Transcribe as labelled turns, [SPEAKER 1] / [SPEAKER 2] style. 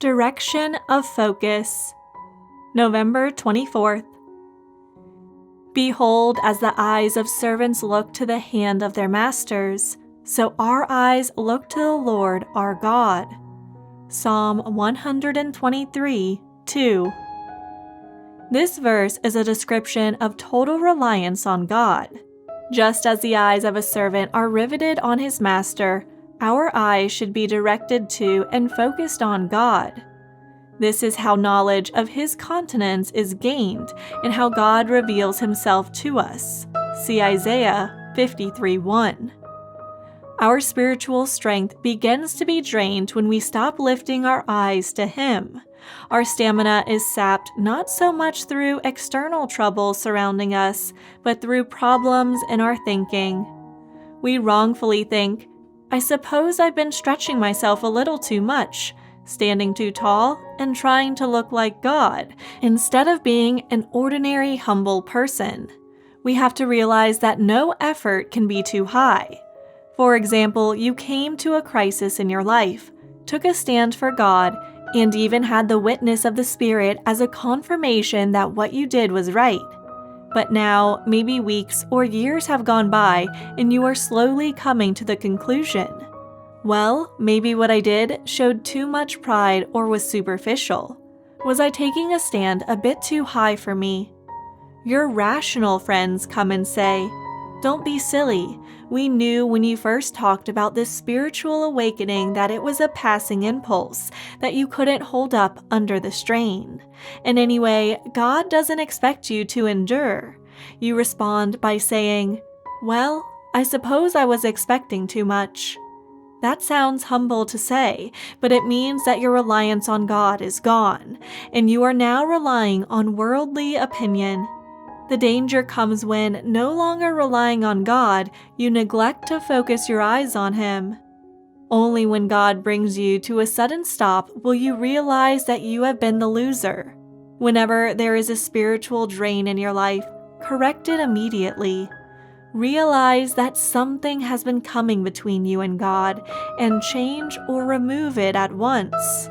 [SPEAKER 1] direction of focus. November 24th. Behold, as the eyes of servants look to the hand of their masters, so our eyes look to the Lord our God. Psalm 123:2. This verse is a description of total reliance on God. Just as the eyes of a servant are riveted on his master, our eyes should be directed to and focused on God. This is how knowledge of His continence is gained and how God reveals Himself to us. See Isaiah 53:1. Our spiritual strength begins to be drained when we stop lifting our eyes to Him. Our stamina is sapped not so much through external troubles surrounding us, but through problems in our thinking. We wrongfully think, I suppose I've been stretching myself a little too much, standing too tall, and trying to look like God, instead of being an ordinary, humble person. We have to realize that no effort can be too high. For example, you came to a crisis in your life, took a stand for God, and even had the witness of the Spirit as a confirmation that what you did was right. But now, maybe weeks or years have gone by, and you are slowly coming to the conclusion, well, maybe what I did showed too much pride or was superficial. Was I taking a stand a bit too high for me? Your rational friends come and say, don't be silly. We knew when you first talked about this spiritual awakening that it was a passing impulse, that you couldn't hold up under the strain. And anyway, God doesn't expect you to endure. You respond by saying, well, I suppose I was expecting too much. That sounds humble to say, but it means that your reliance on God is gone, and you are now relying on worldly opinion. The danger comes when, no longer relying on God, you neglect to focus your eyes on Him. Only when God brings you to a sudden stop will you realize that you have been the loser. Whenever there is a spiritual drain in your life, correct it immediately. Realize that something has been coming between you and God, and change or remove it at once.